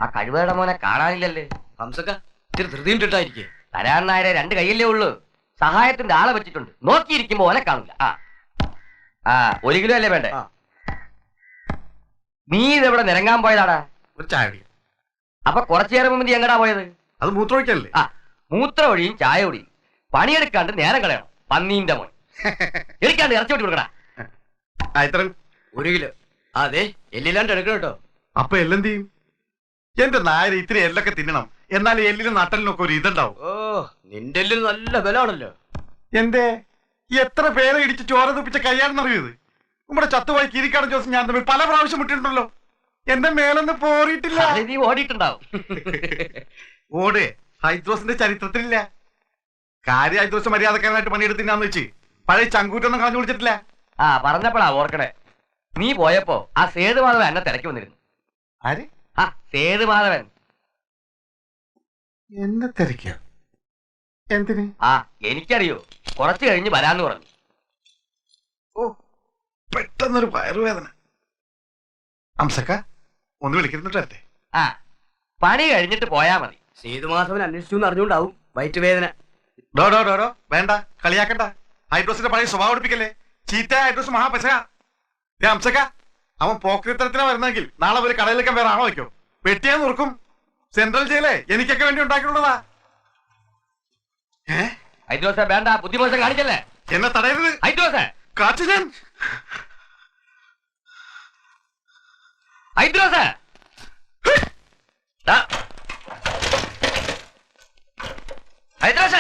ആ കഴിവേടെ മോനെ കാണാനില്ലല്ലേ? ഹംസക്ക ഇത്തിരി ധൃതിയിട്ടിട്ടായിരിക്കേ. തരാൻ നായരെ 2 കൈയല്ലേ ഉള്ളൂ. സഹായത്തിന്റെ ആളെ വെച്ചിട്ടുണ്ട്. നോക്കിയിരിക്കുമ്പോ ഓനെ കാണില്ല. ആ 1 കിലോ അല്ലേ വേണ്ടേ? നീ ഇതെവിടെ നിരങ്ങാൻ പോയതാടാ? ഒരു ചായ കുടി. അപ്പൊ കുറച്ചു നേരം മുമ്പ് നീ എങ്ങടാ പോയത്? അത് മൂത്രമൊഴിക്കല്ലേ? മൂത്ര ഒഴിയും ചായ ഒഴിയും. പണിയെടുക്കാണ്ട് നേരം കളയണം. പന്നീന്റെ മോൻ. എനിക്കാണ്ട് ഇറച്ചി വിട്ട് കൊടുക്കടാ. ഇത്ര 1 കിലോ. അതെ, എല്ലില്ലാണ്ട് എടുക്കണം കേട്ടോ. അപ്പൊ എല്ലെന്ത് ചെയ്യും? എന്റെ നായര് ഇത്തിരി എല്ലൊക്കെ തിന്നണം, എന്നാലും എല്ലിനും നട്ടലിനൊക്കെ ഒരു ഇതുണ്ടാവും. ഓ, നിന്റെ എല്ലിന് നല്ല ബലമാണല്ലോ. എന്റെ എത്ര പേരെ ഇടിച്ച് ചോര തുപ്പിച്ച കയ്യാണെന്നറിയത്? നമ്മുടെ ചത്തുപോയി കീരിക്കാടൻ ജോസ് ഞാൻ തമ്മിൽ പല പ്രാവശ്യം വിട്ടിട്ടുണ്ടല്ലോ. എന്റെ മേലൊന്നും പോറിയിട്ടില്ല. നീ ഓടിയിട്ടുണ്ടാവും. ഓട് ഹൈദ്രോസിന്റെ ചരിത്രത്തിലില്ല. കാര്യം ഹൈദ്രോസ് മര്യാദക്കാരനായിട്ട് പണിയെടുത്തിനാന്ന് വെച്ച് പഴയ ചങ്കൂറ്റൊന്നും കളഞ്ഞു വിളിച്ചിട്ടില്ല. പറഞ്ഞപ്പോഴാ ഓർക്കണേ. നീ പോയപ്പോ ആ സേതുമാധവൻ എന്നെ തിരക്കി വന്നിരുന്നു. ആര്? സേതുമാധവൻ എന്നെ തിരക്കിയ? എന്തിന്? എനിക്കറിയോ. കുറച്ചു കഴിഞ്ഞ് വരാന്ന് പറഞ്ഞു. ഓ, പെട്ടെന്നൊരു വയറുവേദന. ഹംസക്ക ഒന്ന് വിളിക്കുന്നുണ്ടേ. പണി കഴിഞ്ഞിട്ട് പോയാ മതി. സേതുമാധവൻ അന്വേഷിച്ചു അറിഞ്ഞുണ്ടാവും വയറ്റുവേദന. ഡോ വേണ്ട, കളിയാക്കണ്ട. ഹൈഡ്രോസിന്റെ പഴയ സ്വഭാവം എടുപ്പിക്കല്ലേ. ചീത്ത ഹൈഡ്രോസ് മഹാപശക. ഹംസക്ക, അവൻ പോക്രിത്തരത്തിനാ വരുന്നെങ്കിൽ നാളെ ഒരു കടയിലേക്കാൻ വേറെ ആണോ വയ്ക്കോ? വെട്ടിയാ നോർക്കും. സെൻട്രൽ ജയിലേ എനിക്കൊക്കെ വേണ്ടി ഉണ്ടാക്കിയിട്ടുള്ളതാ. ഹൈദ്രോസ വേണ്ട, ബുദ്ധിമോശം കാണിക്കല്ലേ. എന്നെ തടയരുത് ഹൈദ്രോസ. കാച്ചു ഞാൻ. ഹൈദ്രോസ ഹൈദ്രോസ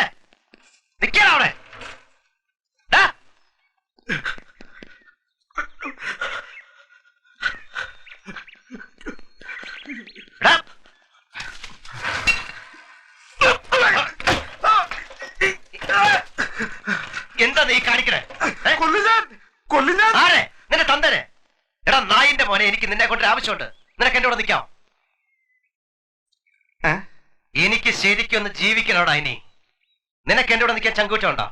നിക്കണ അവിടെ. എന്താ നീ കാണിക്കണേ? ആരെ? നിന്റെ തന്തനെ? എടാ നായിന്റെ മോനെ, എനിക്ക് നിന്നെ കൊണ്ട് ആവശ്യമുണ്ട്. നിനക്ക് എന്റെ കൂടെ നിൽക്കാം. എനിക്ക് ശരിക്കൊന്ന് ജീവിക്കണോടാ. ഇനി നിനക്ക് എന്റെ കൂടെ നിൽക്കാൻ ചങ്കൂറ്റമുണ്ടോ?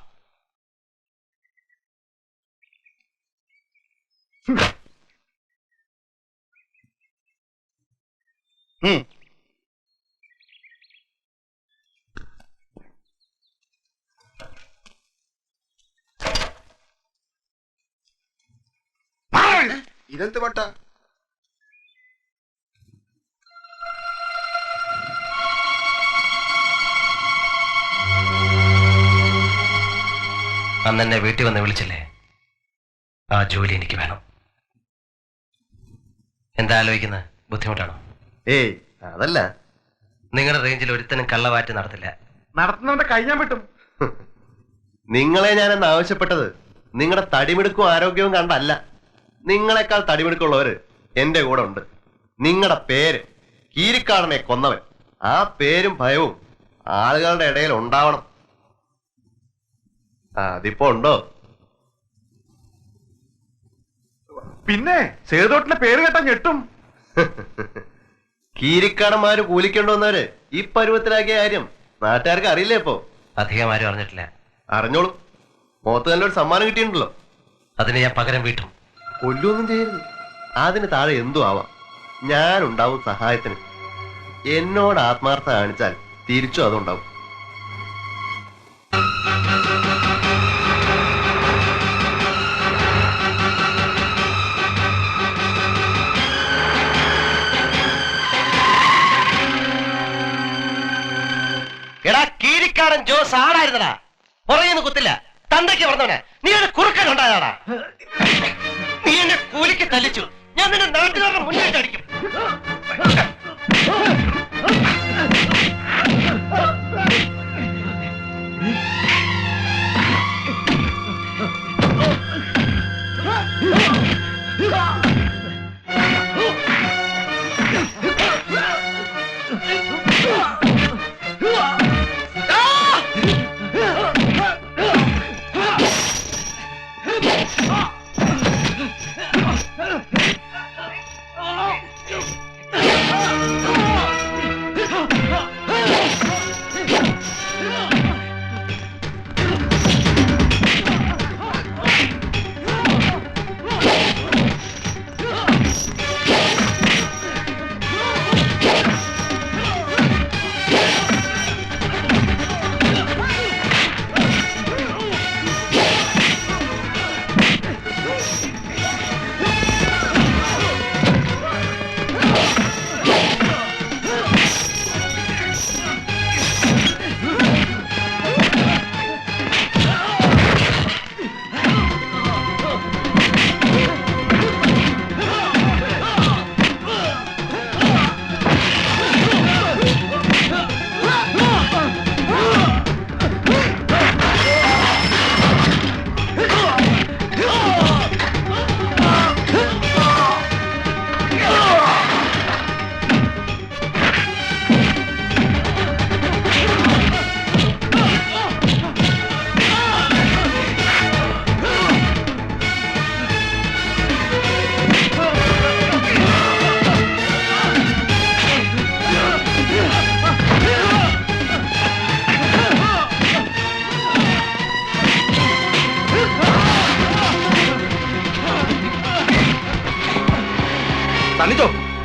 ഇതെന്ത് പട്ട? അന്ന് എന്നെ വീട്ടിൽ വന്ന് വിളിച്ചില്ലേ? ആ ജോലി എനിക്ക് വേണം. എന്താ ആലോചിക്കുന്നത്? ബുദ്ധിമുട്ടാണോ? ഏയ് അതല്ല. നിങ്ങളുടെ റേഞ്ചിൽ ഒരുത്തനും കള്ളവാറ്റ് നടത്തില്ല. നടത്തുന്നവന്റെ കൈ ഞാൻ വിട്ടും. നിങ്ങളെ ഞാനെന്ന് ആവശ്യപ്പെട്ടത് നിങ്ങളുടെ തടിമിടുക്കും ആരോഗ്യവും കണ്ടല്ല. നിങ്ങളെക്കാൾ തടിമിടുക്കുള്ളവര് എന്റെ കൂടെ ഉണ്ട്. നിങ്ങളുടെ പേര് കീരിക്കാടനെ കൊന്നവൻ. ആ പേരും ഭയവും ആളുകളുടെ ഇടയിൽ ഉണ്ടാവണം. അതിപ്പോ ഉണ്ടോ? പിന്നെ സേതോട്ടിന്റെ പേര് കേട്ടാ ഞെട്ടും. കീരിക്കാടന്മാര് കൂലിക്കൊണ്ടുവന്നവര് ഈ പരുവത്തിലാക്കിയ കാര്യം നാട്ടുകാർക്ക് അറിയില്ലേ? ഇപ്പോ അധികം ആരും അറിഞ്ഞിട്ടില്ല. അറിഞ്ഞോളൂ. മുഖത്ത് നല്ലൊരു സമ്മാനം കിട്ടിയിട്ടുണ്ടല്ലോ. അതിന് ഞാൻ പകരം വീട്ടും. കൊല്ലൊന്നും ചെയ്യരുത്. അതിന് താഴെ എന്തു ആവാം. ഞാനുണ്ടാവും സഹായത്തിന്. എന്നോട് ആത്മാർത്ഥത കാണിച്ചാൽ തിരിച്ചും അതുണ്ടാവും. എടാ കീരിക്കാടൻ ജോസ് ആടായിരുന്നടാ. പുറകിന്ന് കുത്തില്ല. തന്തയ്ക്ക് പറഞ്ഞവനെ നീ ഒരു കുറുക്കൻ ഉണ്ടായതാടാ. നീ എന്നെ കൂലിക്ക് തല്ലിച്ചു. ഞാൻ നിന്നെ നാട്ടുകാരുടെ മുന്നിട്ട് അടിക്കും.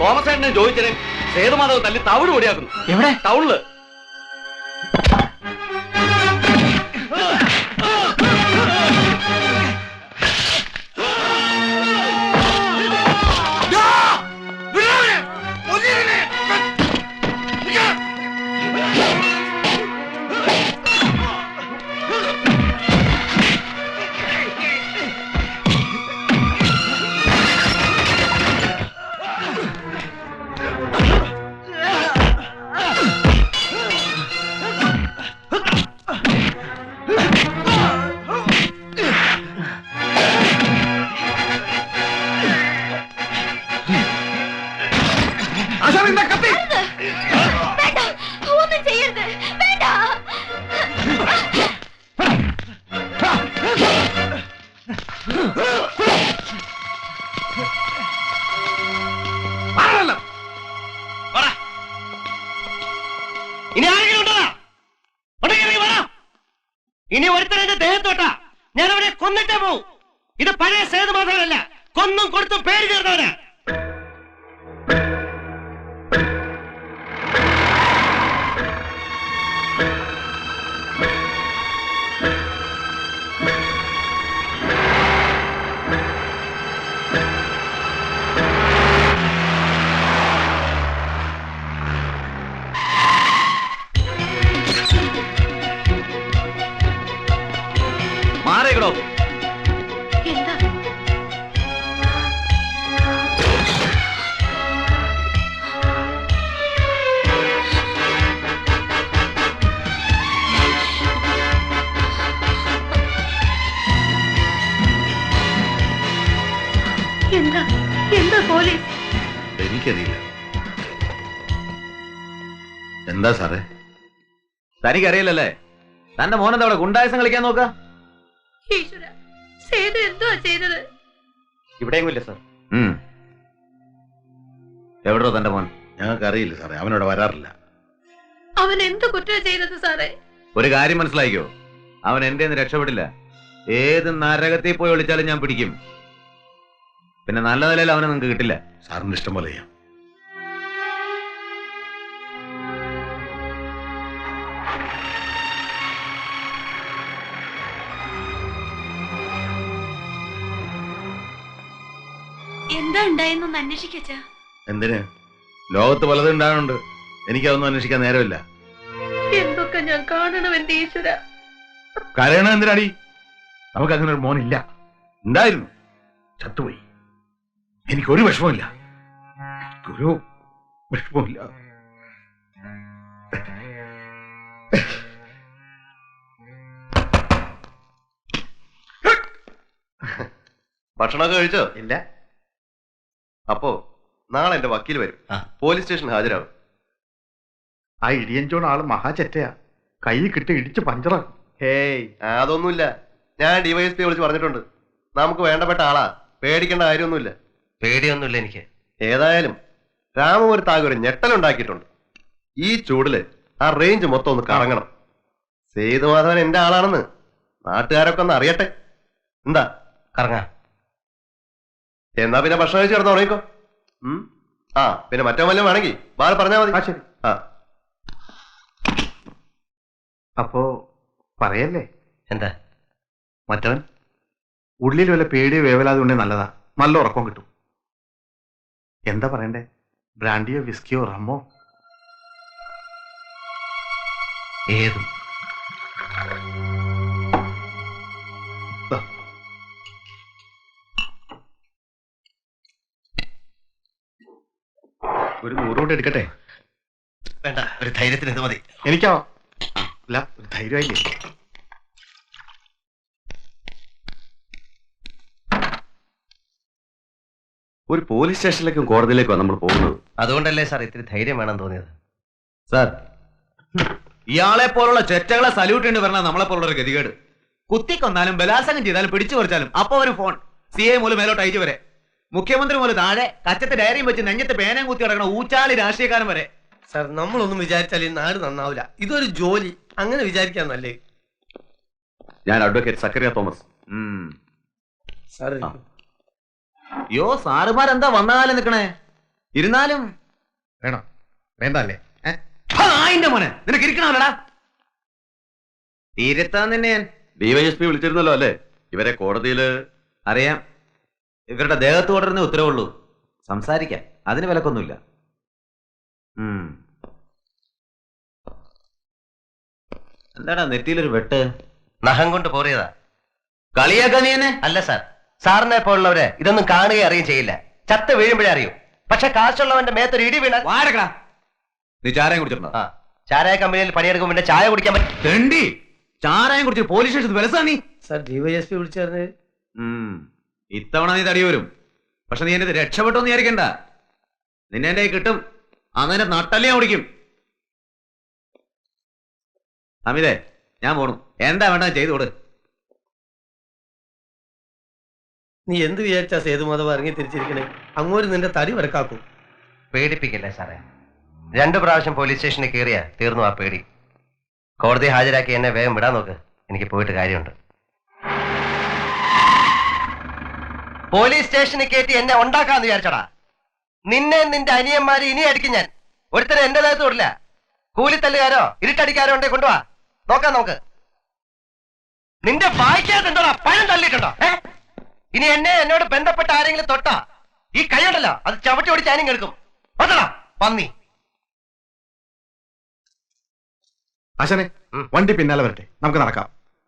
തോമസ് ഏട്ടനെ ചോദിച്ചത് സേതുമാധവ് തല്ലി തവിട് പൊടിയാക്കുന്നു. എവിടെ? ടൗണില്. ഇനി ആരെങ്കിലും ഉണ്ടോ? ഇനി ഒരുത്തനെ ദേഹത്തോട്ടാ ഞാൻ അവനെ കൊന്നിട്ടേ പോവും. ഇത് പഴയ സേതുമാധവനല്ല, കൊന്നും കൊടുത്തും പേര് തീർന്നവനാ. മാറിക്കടോ. എന്താ? എന്താ എന്താ പോലീസ്? എനിക്കറിയില്ല. എന്താ സാറേ? തനിക്കറിയില്ലല്ലേ? തന്റെ മോനെന്താ അവിടെ ഗുണ്ടായസം കളിക്കാൻ നോക്ക? ഈശ്വര, സേതു എന്തുവാ ചെയ്തത്? ഇവിടെയെങ്കില്ല സാർ. എവിടോ തന്റെ മോൻ? ഞങ്ങൾക്ക് അറിയില്ല സാറേ, അവനോട് വരാറില്ല. അവൻ എന്ത് കുറ്റം ചെയ്തത് സാറേ? ഒരു കാര്യം മനസ്സിലാക്കിയോ, അവൻ എന്റെ രക്ഷപ്പെടില്ല. ഏത് നരകത്തിൽ പോയി വിളിച്ചാലും ഞാൻ പിടിക്കും. പിന്നെ നല്ല നിലയിൽ അവനെ നിങ്ങൾക്ക് കിട്ടില്ല. സാറിന് ഇഷ്ടം പോലെ ചെയ്യാം. എന്താ ഉണ്ടായെന്നൊന്ന് അന്വേഷിക്കച്ചാ. എന്തിന്? ലോകത്ത് പലതും ഉണ്ടാകുന്നുണ്ട്. എനിക്കതൊന്നും അന്വേഷിക്കാൻ നേരമില്ല. എന്തൊക്കെ ഞാൻ കാണണം എന്റെ ഈശ്വര. കരയണം എന്തിനാടി? നമുക്ക് അങ്ങനെ ഒരു മോനില്ല. ഉണ്ടായിരുന്നു, ചത്തുപോയി. എനിക്കൊരു വിഷമമില്ല, ഒരു വിഷമമില്ല. ഭക്ഷണമൊക്കെ കഴിച്ചോ? ഇല്ല. അപ്പോ നാളെ എന്റെ വക്കീൽ വരും, പോലീസ് സ്റ്റേഷൻ ഹാജരാകും. ആ ഇടിയഞ്ചോൺ ആള് മഹാചെറ്റയാ, കൈ കിട്ടി ഇടിച്ച് പഞ്ചറാക്കും. ഹേയ്, അതൊന്നുമില്ല. ഞാൻ ഡിവൈഎസ്പി വിളിച്ച് പറഞ്ഞിട്ടുണ്ട്. നമുക്ക് വേണ്ടപ്പെട്ട ആളാ, പേടിക്കേണ്ട കാര്യമൊന്നുമില്ല. പേടിയൊന്നുമില്ല എനിക്ക്. ഏതായാലും രാമപുരത്താകെ ഒരു ഞെട്ടലുണ്ടാക്കിയിട്ടുണ്ട്. ഈ ചൂടില് ആ റേഞ്ച് മൊത്തം ഒന്ന് കറങ്ങണം. സേതുമാധവൻ എന്റെ ആളാണെന്ന് നാട്ടുകാരൊക്കെ ഒന്ന് അറിയട്ടെ. എന്താ? കറങ്ങാം. എന്നാ പിന്നെ ഭക്ഷണം കഴിച്ച് കിടന്ന് ഉറങ്ങിക്കോ. ആ പിന്നെ മറ്റോ വല്ലതും വേണമെങ്കിൽ ബാൽ പറഞ്ഞാൽ മതി. ശരി. ആ അപ്പോ പറയല്ലേ? എന്താ? മറ്റവൻ ഉള്ളിൽ വല്ല പേടിയോ വേവലാതെ ഉണ്ടെങ്കിൽ നല്ലതാ, നല്ല ഉറക്കം കിട്ടും. എന്താ പറയണ്ടേ? ബ്രാൻഡിയോ വിസ്കിയോ റമ്മോ? ഏതും. ഒരു 100 കൂടെ എടുക്കട്ടെ? വേണ്ട, ഒരു ധൈര്യത്തിന് ഇത് മതി. എനിക്കോ? അല്ല, ഒരു ധൈര്യമായില്ലേ? ഒരു പോലീസ് സ്റ്റേഷനിലേക്കും കോടതിയിലേക്കോ നമ്മൾ പോകുന്നത്. അതുകൊണ്ടല്ലേ സാർ ഇത്തിരി ധൈര്യം വേണം തോന്നിയത്. സാർ, ഇയാളെ പോലുള്ള ചെറ്റകളെ സല്യൂട്ട് ചെയ്യേണ്ടി വരണ നമ്മളെ പോലുള്ള ഒരു ഗതികേട്. കുത്തിക്കൊന്നാലും ബലാത്സംഗം ചെയ്താലും പിടിച്ചു പറിച്ചാലും അപ്പൊ ഒരു ഫോൺ. CI മൂലം മേലോട്ട് അയച്ചു വരെ, മുഖ്യമന്ത്രി മൂലം താഴെ കച്ചത്തെ ഡയറിയും വെച്ച് നെഞ്ഞത്ത് പേനയും കുത്തി കിടക്കണ ഊച്ചാളി രാഷ്ട്രീയക്കാരൻ വരെ. സാർ, നമ്മളൊന്നും വിചാരിച്ചാൽ ഈ നാട് നന്നാവില്ല. ഇതൊരു ജോലി, അങ്ങനെ വിചാരിക്കാന്നല്ലേ. ഞാൻ അഡ്വക്കേറ്റ് സക്കറിയ തോമസ്. സാർ, യോ സാറുമാരെന്താ വന്ന കാലം നിക്കണേ? ഇരുന്നാലും വേണോ വേണ്ട അല്ലേ അതിന്റെ മോനെ നിനക്ക് ഇരിക്കണമല്ലടാ. തീരെത്താൻ തന്നെ ഞാൻ ഡിവൈഎസ്പി വിളിച്ചിരുന്നല്ലോ അല്ലേ? ഇവരെ കോടതിയില് അറിയാം. ഇവരുടെ ദേഹത്ത് തുടരുന്ന ഉത്തരവുള്ളൂ. സംസാരിക്കാം, അതിന് വിലക്കൊന്നുമില്ല. എന്താടാ നെറ്റിയിലൊരു വെട്ട്? നഖം കൊണ്ട് പോറിയതാ. കളിയാക്കാ നീ എന്നെ? അല്ല സാർ, സാറിനെ പോലുള്ളവരെ ഇതൊന്നും കാണുകയും അറിയുകയും ചെയ്യില്ല. ചത്ത് വീഴുമ്പോഴേ അറിയൂ. പക്ഷെ കാശുള്ളവന്റെ മേത്തൊരു ഇടി വീണാൽ വാരക്കടാ. നീ ചാരായം കുടിച്ചിട്ടുണ്ടോ? ആ, ചാരായ കമ്പനിയിൽ പണിയെടുക്കും പിന്നെ ചായ കുടിക്കാൻ പറ്റും. തെണ്ടി ചാരായം കുടിച്ച് പോലീസ് സ്റ്റേഷനിൽ വിലസാ നീ. സാർ ഡിവൈഎസ്പി വിളിച്ചായിരുന്നു. ഇത്തവണ നീ തടി വരും. പക്ഷെ നീ എന്നെ രക്ഷപ്പെട്ടോന്ന് വിചാരിക്കണ്ട. നിന്നെ എന്റെ കയ്യിൽ കിട്ടും. അന്നെ നട്ടല്ലേ ഞാൻ ഓടിക്കും. അമിതേ, ഞാൻ പോണു. എന്താ വേണ്ട ചെയ്തു കൊടു. നീ എന്ത് വിചാരിച്ചാ സേതുമാധവ് ഇറങ്ങി തിരിച്ചിരിക്കണേ? അങ്ങോട്ട് നിന്റെ തടി വരക്കാക്കും. പേടിപ്പിക്കില്ലേ സാറേ? 2 പ്രാവശ്യം പോലീസ് സ്റ്റേഷനിൽ കയറിയാ തീർന്നു ആ പേടി. കോടതി ഹാജരാക്കി എന്നെ വേഗം വിടാൻ നോക്ക്. എനിക്ക് പോയിട്ട് കാര്യമുണ്ട്. പോലീസ് സ്റ്റേഷനിൽ കയറ്റി എന്നെ ഉണ്ടാക്കാന്ന് വിചാരിച്ചടാ. നിന്നെ നിന്റെ അനിയന്മാരെ ഇനി അടിക്കും ഞാൻ. ഒരുത്തരെ എന്റെ ദേഹത്ത് വിടില്ല. കൂലിത്തല്ലുകാരോ ഇരുട്ടടിക്കാരോ ഉണ്ടെ കൊണ്ടുവാ, നോക്കാം നമുക്ക്. നിന്റെ വായിക്കാത്തുണ്ടോടാ പഴം തള്ളിയിട്ടുണ്ടോ? ഇനി എന്നോട് ബന്ധപ്പെട്ട ആരെങ്കിലും തൊട്ടാ ഈ കൈയുണ്ടല്ലോ അത് ചവിട്ടി ഓടിച്ച് ഞാനും കേൾക്കും. പത്തടാ പന്നി. ആശാനെ വണ്ടി പിന്നാലെ വരട്ടെ, നമുക്ക് നടക്കാം.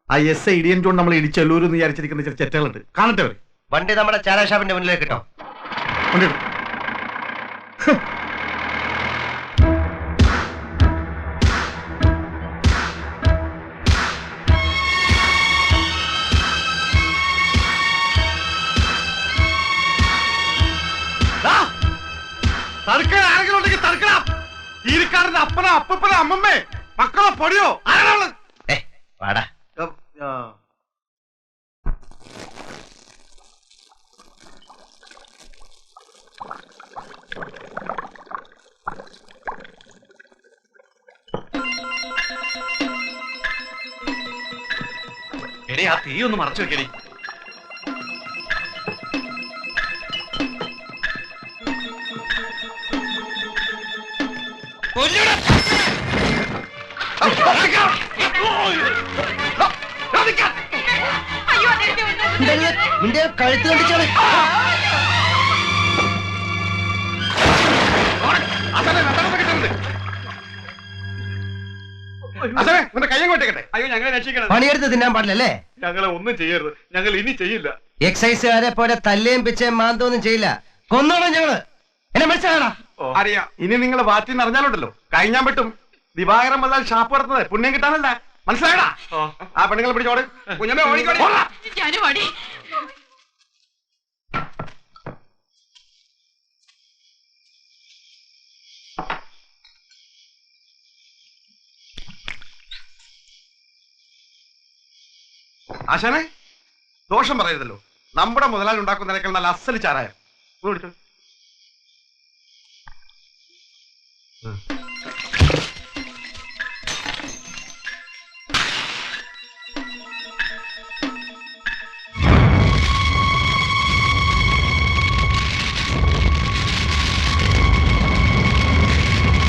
ആ SI ഇടിയൻ കൊണ്ട് നമ്മൾ ഇടിച്ചെല്ലൂരെന്ന് വിചാരിച്ചിരിക്കുന്ന ചില ചെറ്റകളുണ്ട്, കാണട്ടെ അവര്. വണ്ടി നമ്മുടെ ചാരാ ഷാപ്പിന്റെ മുന്നിലേക്ക് കിട്ടോ. വണ്ടി എടു. തടുക്കാൻ ആരെങ്കിലും ഉണ്ടെങ്കിൽ തടുക്കണം. ഈരിക്കാരന്റെ അപ്പനോ അപ്പനോ അമ്മമ്മേ മക്കളോ പൊടിയോ ആരാണ്? വാടാ. എടേ ആ തീ ഒന്ന് മറച്ചു വെക്കണേ. നിന്റെ കഴുത്ത് കണ്ടിച്ചാണ്. അയ്യോ ഞങ്ങളെ രക്ഷിക്കണം. പണിയെടുത്ത് തിന്നാൻ പാടില്ലല്ലേ? ഞങ്ങളെ ഒന്നും ചെയ്യരുത്, ഞങ്ങൾ ഇനി ചെയ്യില്ല. എക്സൈസുകാരെ പോലെ തല്ലേം പിച്ചേം മാന്തോന്നും ചെയ്യില്ല. കൊന്നോളാം ഞങ്ങള്. എന്നെ മനസ്സിലാകണം. അറിയാം. ഇനി നിങ്ങൾ വാറ്റിന്ന് അറിഞ്ഞാലുണ്ടല്ലോ കഴിഞ്ഞാൻ പറ്റും. ദിവാകരൻ വന്നാൽ ഷാപ്പ് നടത്തുന്നത് പുണ്യം കിട്ടാനല്ല, മനസ്സിലായടാ? ആ പെണ്ണുങ്ങളെ പിടിച്ചോട്. കുഞ്ഞമ്മേ ഓടിക്കോടി. ആശാനെ ദോഷം പറയരുതല്ലോ. നമ്മുടെ മുതലാളി ഉണ്ടാക്കുന്നതിനേക്കാൾ നല്ല അസല് ചാരായം.